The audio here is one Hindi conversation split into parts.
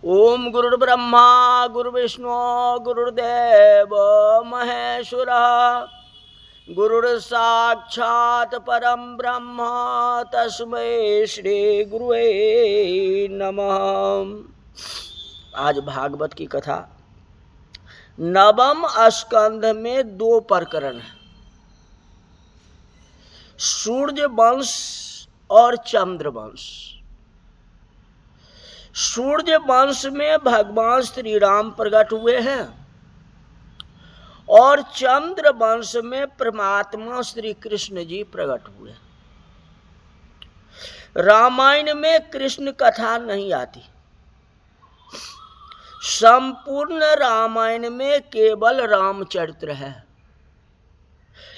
ओम गुरुर्ब्रह्मा गुरुर्विष्णु गुरुर्देव महेश्वरः गुरुर्साक्षात् परम ब्रह्म तस्मै श्री गुरुवे नमः। आज भागवत की कथा नवम स्कंध में 2 प्रकरण है, सूर्य वंश और चंद्र वंश। सूर्य वंश में भगवान श्री राम प्रकट हुए हैं और चंद्र वंश में परमात्मा श्री कृष्ण जी प्रकट हुए। रामायण में कृष्ण कथा नहीं आती, संपूर्ण रामायण में केवल रामचरित्र है,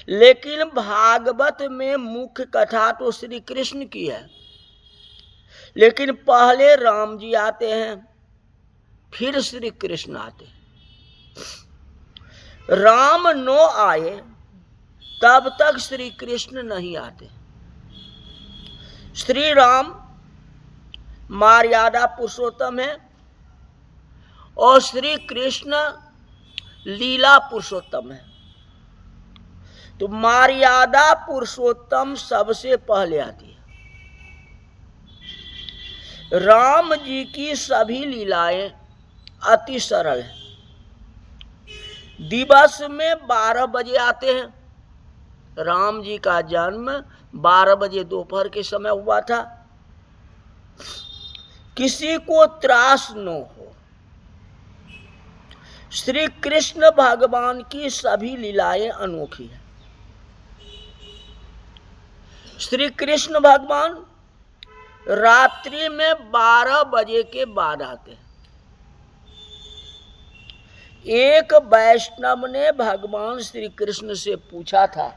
लेकिन भागवत में मुख्य कथा तो श्री कृष्ण की है। लेकिन पहले राम जी आते हैं, फिर श्री कृष्ण आते हैं। राम नो आए तब तक श्री कृष्ण नहीं आते। श्री राम मर्यादा पुरुषोत्तम है और श्री कृष्ण लीला पुरुषोत्तम है। तो मर्यादा पुरुषोत्तम सबसे पहले आती है। राम जी की सभी लीलाएं अति सरल है। दिवस में 12 बजे आते हैं। राम जी का जन्म 12 बजे दोपहर के समय हुआ था। किसी को त्रास न हो। श्री कृष्ण भगवान की सभी लीलाएं अनोखी हैं। श्री कृष्ण भगवान रात्रि में 12 बजे के बाद आते हैं। एक वैष्णव ने भगवान श्री कृष्ण से पूछा था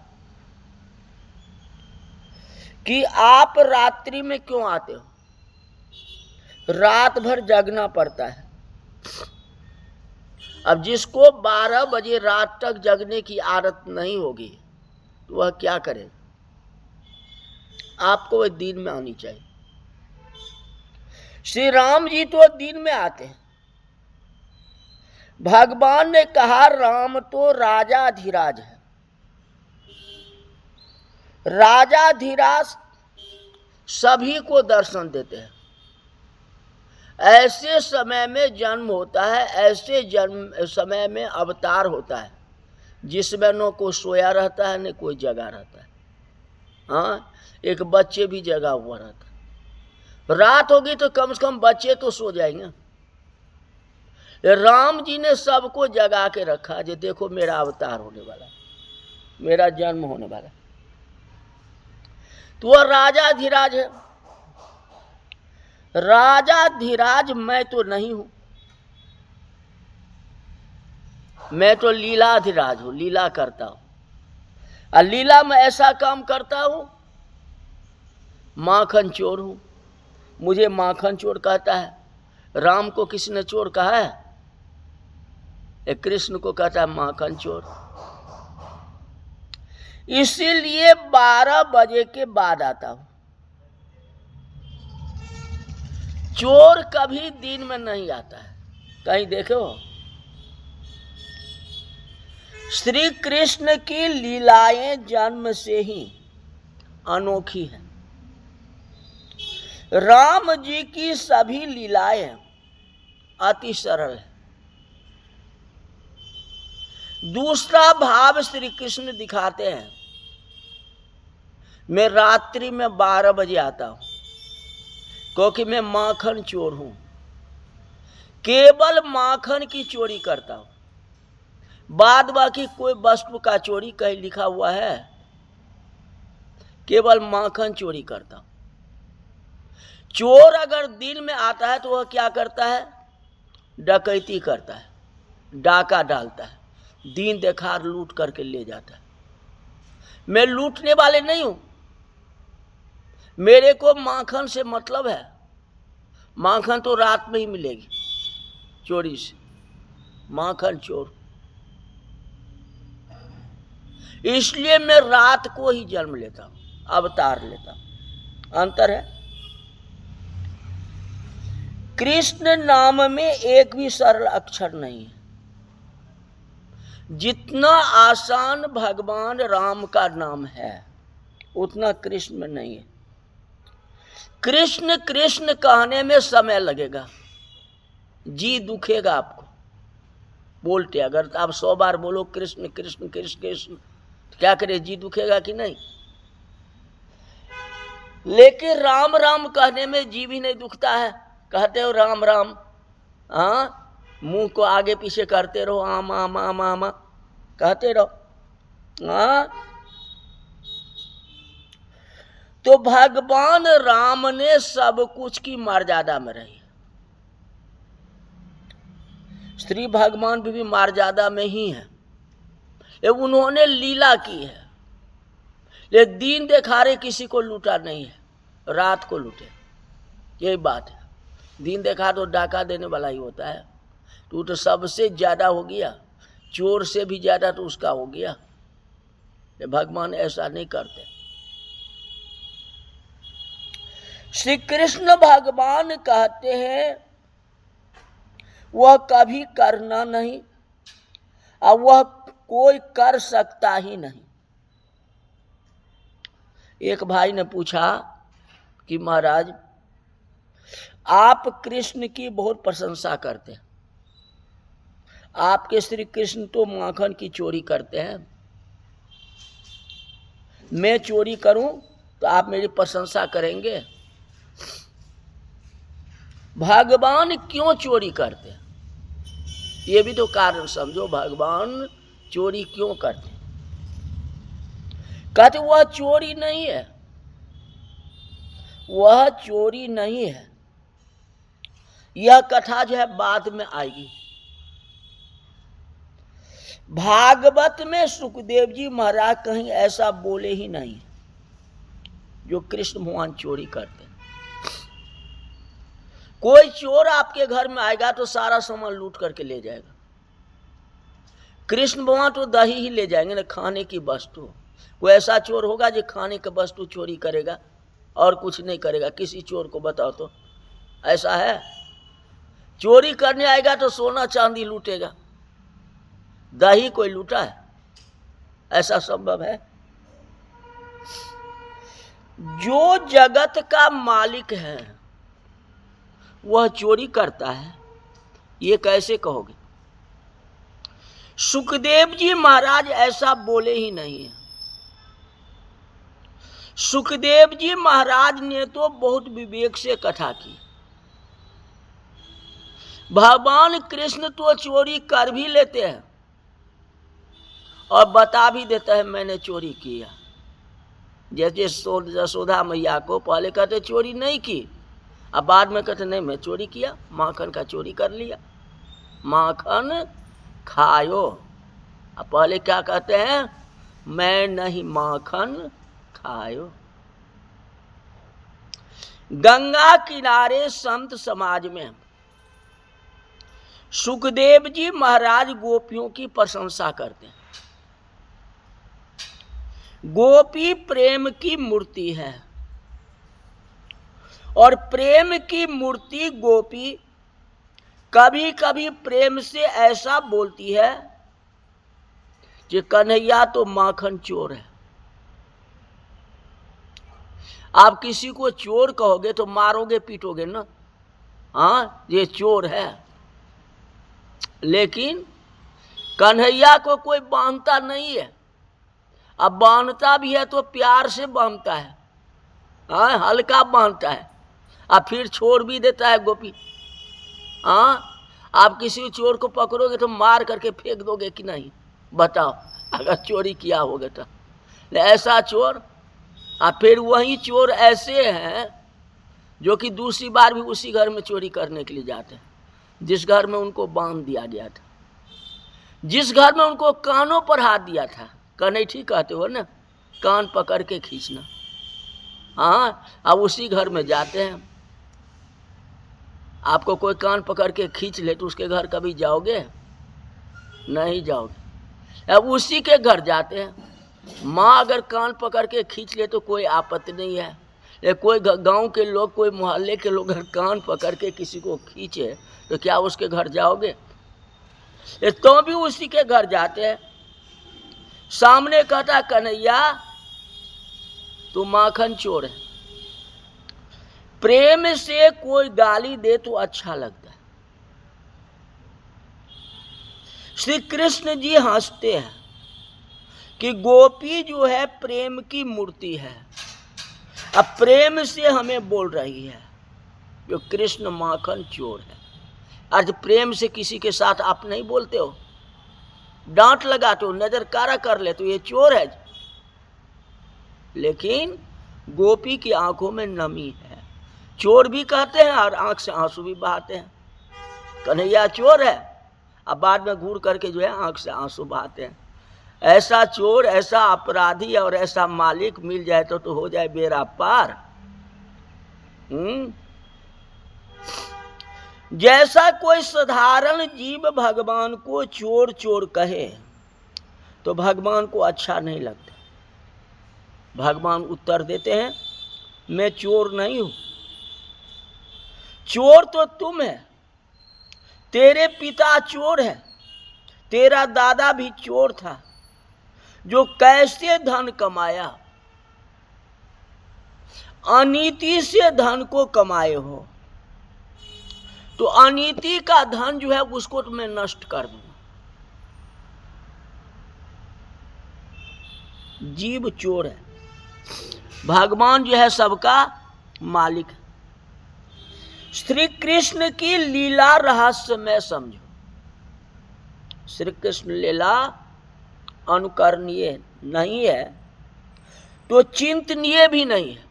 कि आप रात्रि में क्यों आते हो? रात भर जगना पड़ता है। अब जिसको 12 बजे रात तक जगने की आदत नहीं होगी तो वह क्या करे? आपको वह दिन में आनी चाहिए। श्री राम जी तो दिन में आते हैं। भगवान ने कहा राम तो राजाधिराज है। राजाधिराज सभी को दर्शन देते हैं। ऐसे समय में जन्म होता है, ऐसे जन्म समय में अवतार होता है जिसमें न कोई सोया रहता है न कोई जगा रहता है। हाँ, एक बच्चे भी जगा हुआ रहता है। रात होगी तो कम से कम बच्चे तो सो जाएंगे। राम जी ने सबको जगा के रखा, जो देखो मेरा अवतार होने वाला, मेरा जन्म होने वाला। तो वह राजाधिराज है। राजाधिराज मैं तो नहीं हूं, मैं तो लीलाधिराज हूं, लीला करता हूं। और लीला में ऐसा काम करता हूं, माखन चोर हूं। मुझे माखन चोर कहता है। राम को किसने चोर कहा है? कृष्ण को कहता है माखन चोर। इसीलिए 12 बजे के बाद आता हूं। चोर कभी दिन में नहीं आता है। कहीं देखो, श्री कृष्ण की लीलाएं जन्म से ही अनोखी हैं। राम जी की सभी लीलाएं अति सरल है। दूसरा भाव श्री कृष्ण दिखाते हैं, मैं रात्रि में 12 बजे आता हूं क्योंकि मैं माखन चोर हूं। केवल माखन की चोरी करता हूं, बाद बाकी कोई वस्तु का चोरी कहीं लिखा हुआ है? केवल माखन चोरी करता हूं। चोर अगर दिन में आता है तो वह क्या करता है? डकैती करता है, डाका डालता है, दिन देखार लूट करके ले जाता है। मैं लूटने वाले नहीं हूं। मेरे को माखन से मतलब है। माखन तो रात में ही मिलेगी चोरी से। माखन चोर। इसलिए मैं रात को ही जन्म लेता हूं, अवतार लेता हूं। अंतर है। कृष्ण नाम में एक भी सरल अक्षर नहीं है। जितना आसान भगवान राम का नाम है उतना कृष्ण में नहीं है। कृष्ण कृष्ण कहने में समय लगेगा, जी दुखेगा आपको बोलते। अगर आप 100 बार बोलो कृष्ण कृष्ण कृष्ण कृष्ण तो क्या करे, जी दुखेगा कि नहीं। लेकिन राम राम कहने में जी भी नहीं दुखता है। कहते हो राम राम, हाँ, मुंह को आगे पीछे करते रहो, आम आम आम आम कहते रहो, हाँ। तो भगवान राम ने सब कुछ की मर्यादा में रही। श्री भगवान भी मर्यादा में ही है, उन्होंने लीला की है। ये दिन देखारे किसी को लूटा नहीं है, रात को लूटे, यही बात है। दिन देखा तो डाका देने वाला ही होता है, तो सबसे ज्यादा हो गया, चोर से भी ज्यादा तो उसका हो गया। ये भगवान ऐसा नहीं करते। श्री कृष्ण भगवान कहते हैं वह कभी करना नहीं और वह कोई कर सकता ही नहीं। एक भाई ने पूछा कि महाराज आप कृष्ण की बहुत प्रशंसा करते हैं, आपके श्री कृष्ण तो माखन की चोरी करते हैं, मैं चोरी करूं तो आप मेरी प्रशंसा करेंगे? भगवान क्यों चोरी करते हैं ये भी तो कारण समझो। भगवान चोरी क्यों करते? कहते वह चोरी नहीं है, वह चोरी नहीं है। यह कथा जो है बाद में आएगी। भागवत में सुखदेव जी महाराज कहीं ऐसा बोले ही नहीं जो कृष्ण भगवान चोरी करते। कोई चोर आपके घर में आएगा तो सारा सामान लूट करके ले जाएगा। कृष्ण भगवान तो दही ही ले जाएंगे ना, खाने की वस्तु। कोई ऐसा चोर होगा जो खाने की वस्तु चोरी करेगा और कुछ नहीं करेगा? किसी चोर को बताओ तो ऐसा है? चोरी करने आएगा तो सोना चांदी लूटेगा, दही कोई लूटा है? ऐसा संभव है? जो जगत का मालिक है वह चोरी करता है, ये कैसे कहोगे? सुखदेव जी महाराज ऐसा बोले ही नहीं है। सुखदेव जी महाराज ने तो बहुत विवेक से कथा की। भगवान कृष्ण तो चोरी कर भी लेते हैं और बता भी देता है मैंने चोरी किया। जैसे यशोदा मैया को पहले कहते चोरी नहीं की, अब बाद में कहते नहीं मैं चोरी किया, माखन का चोरी कर लिया, माखन खायो। अब पहले क्या कहते हैं? मैं नहीं माखन खायो। गंगा किनारे संत समाज में सुखदेव जी महाराज गोपियों की प्रशंसा करते हैं। गोपी प्रेम की मूर्ति है और प्रेम की मूर्ति गोपी कभी कभी प्रेम से ऐसा बोलती है कि कन्हैया तो माखन चोर है। आप किसी को चोर कहोगे तो मारोगे पीटोगे ना, हाँ ये चोर है। लेकिन कन्हैया को कोई बांधता नहीं है, अब बांधता भी है तो प्यार से बांधता है, हाँ हल्का बांधता है, अब फिर छोड़ भी देता है गोपी। हाँ आप किसी चोर को पकड़ोगे तो मार करके फेंक दोगे कि नहीं? बताओ अगर चोरी किया होगा तो। ऐसा चोर, अब फिर वही चोर ऐसे हैं जो कि दूसरी बार भी उसी घर में चोरी करने के लिए जाते हैं जिस घर में उनको बांध दिया गया था, जिस घर में उनको कानों पर हाथ दिया था। कनेठी कहते हो ना, कान पकड़ के खींचना। हाँ अब उसी घर में जाते हैं। आपको कोई कान पकड़ के खींच ले तो उसके घर कभी जाओगे? नहीं जाओगे। अब उसी के घर जाते हैं। माँ अगर कान पकड़ के खींच ले तो कोई आपत्ति नहीं है, ये कोई गांव के लोग, कोई मोहल्ले के लोग अगर कान पकड़ के किसी को खींचे तो क्या उसके घर जाओगे? ये तो भी उसी के घर जाते हैं। सामने कहता कन्हैया तू माखन चोर है। प्रेम से कोई गाली दे तो अच्छा लगता है। श्री कृष्ण जी हंसते हैं कि गोपी जो है प्रेम की मूर्ति है, अब प्रेम से हमें बोल रही है जो कृष्ण माखन चोर है। आज प्रेम से किसी के साथ आप नहीं बोलते हो, डांट लगाते हो, नजर कारा कर ले तो ये चोर है। लेकिन गोपी की आंखों में नमी है, चोर भी कहते हैं और आंख से आंसू भी बहाते हैं। कन्हैया चोर है, अब बाद में घूर करके जो है आंख से आंसू बहाते हैं। ऐसा चोर, ऐसा अपराधी और ऐसा मालिक मिल जाए तो हो जाए बेड़ा पार। जैसा कोई साधारण जीव भगवान को चोर चोर कहे तो भगवान को अच्छा नहीं लगता। भगवान उत्तर देते हैं मैं चोर नहीं हूं, चोर तो तुम है। तेरे पिता चोर है, तेरा दादा भी चोर था, जो कैसे धन कमाया, अनीति से धन को कमाए हो, तो अनीति का धन जो है उसको तो मैं नष्ट कर दूंगा। जीव चोर है, भगवान जो है सबका मालिक है। श्री कृष्ण की लीला रहस्य में समझो। श्री कृष्ण लीला अनुकरणीय नहीं है तो चिंतनीय भी नहीं है,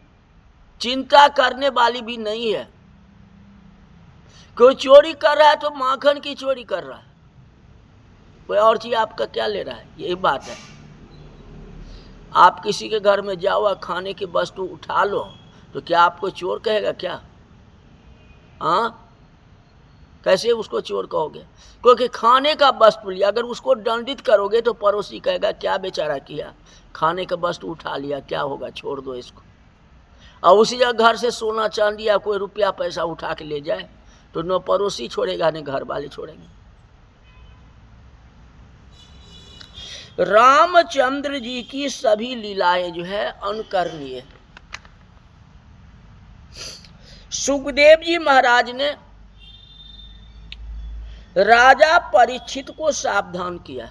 चिंता करने वाली भी नहीं है। कोई चोरी कर रहा है तो माखन की चोरी कर रहा है, कोई और चीज आपका क्या ले रहा है, यही बात है। आप किसी के घर में जाओ और खाने की वस्तु उठा लो तो क्या आपको चोर कहेगा क्या? हाँ, कैसे उसको चोर कहोगे? क्योंकि खाने का वस्तु लिया, अगर उसको दंडित करोगे तो पड़ोसी कहेगा क्या बेचारा किया, खाने का वस्तु उठा लिया, क्या होगा, छोड़ दो इसको। और उसी जगह घर से सोना चांदी या कोई रुपया पैसा उठा के ले जाए तो न पड़ोसी छोड़ेगा न घर वाले छोड़ेंगे। रामचंद्र जी की सभी लीलाएं जो है अनुकरणीय। सुखदेव जी महाराज ने राजा परीक्षित को सावधान किया,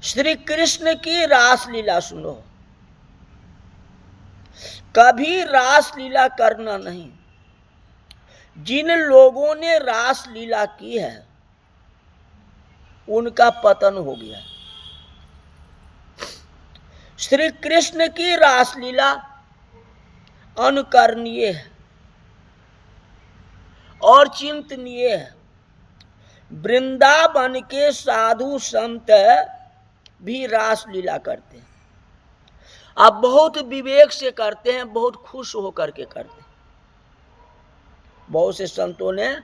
श्री कृष्ण की रास लीला सुनो, कभी रास लीला करना नहीं। जिन लोगों ने रास लीला की है उनका पतन हो गया। श्री कृष्ण की रास लीला अनुकरणीय है और चिंतनीय है। वृंदावन के साधु संत भी रास लीला करते हैं, अब बहुत विवेक से करते हैं, बहुत खुश होकर के करते हैं। बहुत से संतों ने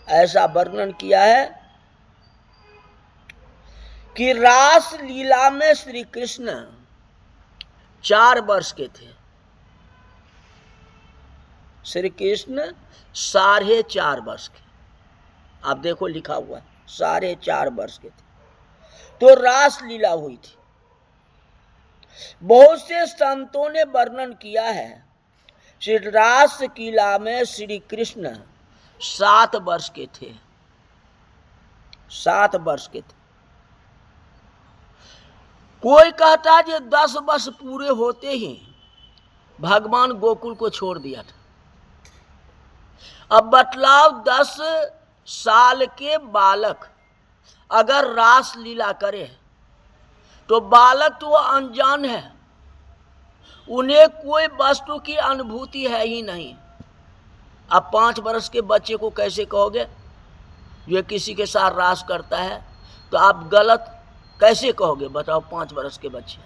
ऐसा वर्णन किया है कि रास लीला में श्री कृष्ण 4 वर्ष के थे। श्री कृष्ण 4.5 वर्ष के, आप देखो लिखा हुआ है 4.5 वर्ष के थे तो रास लीला हुई थी। बहुत से संतों ने वर्णन किया है श्री रास लीला में श्री कृष्ण 7 वर्ष के थे, 7 वर्ष के थे। कोई कहता है 10 वर्ष पूरे होते ही भगवान गोकुल को छोड़ दिया था। अब बतलाओ 10 साल के बालक अगर रास लीला करे तो बालक तो अनजान है, उन्हें कोई वस्तु की अनुभूति है ही नहीं। अब 5 वर्ष के बच्चे को कैसे कहोगे जो किसी के साथ रास करता है, तो आप गलत कैसे कहोगे बताओ? 5 वर्ष के बच्चे,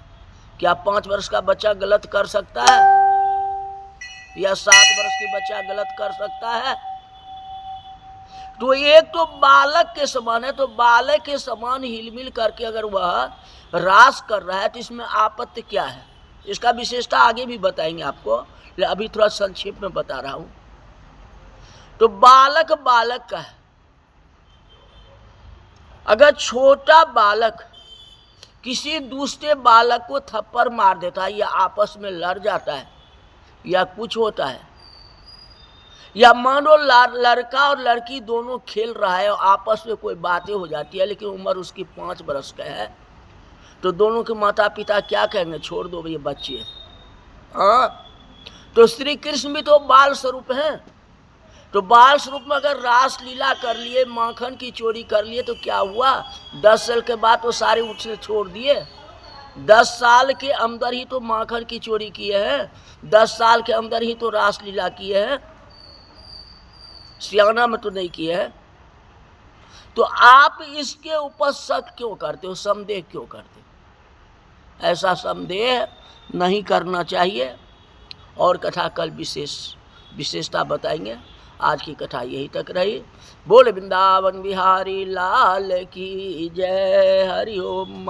क्या 5 वर्ष का बच्चा गलत कर सकता है या 7 वर्ष के बच्चा गलत कर सकता है? तो एक तो बालक के समान है, तो बालक के समान हिलमिल करके अगर वह रास कर रहा है तो इसमें आपत्ति क्या है? इसका विशेषता आगे भी बताएंगे आपको, लेकिन अभी थोड़ा संक्षेप में बता रहा हूं। तो बालक बालक का है। अगर छोटा बालक किसी दूसरे बालक को थप्पड़ मार देता है, या आपस में लड़ जाता है, या कुछ होता है, या मानो लड़का और लड़की दोनों खेल रहा है और आपस में कोई बातें हो जाती है, लेकिन उम्र उसकी 5 बरस का है, तो दोनों के माता पिता क्या कहेंगे? छोड़ दो ये बच्चे। हाँ, तो श्री कृष्ण भी तो बाल स्वरूप हैं। तो बाल स्वरूप में अगर रास लीला कर लिए, माखन की चोरी कर लिए, तो क्या हुआ? 10 साल के बाद तो सारे उसने छोड़ दिए। 10 साल के अंदर ही तो माखन की चोरी किए हैं, 10 साल के अंदर ही तो रास लीला किए हैं, सियाना में तो नहीं किए हैं। तो आप इसके ऊपर शक क्यों करते हो, संदेह क्यों करते हो? ऐसा संदेह नहीं करना चाहिए। और कथा कल विशेषता बताएंगे। आज की कथा यही तक रही। बोल वृंदावन बिहारी लाल की जय। हरि ओम।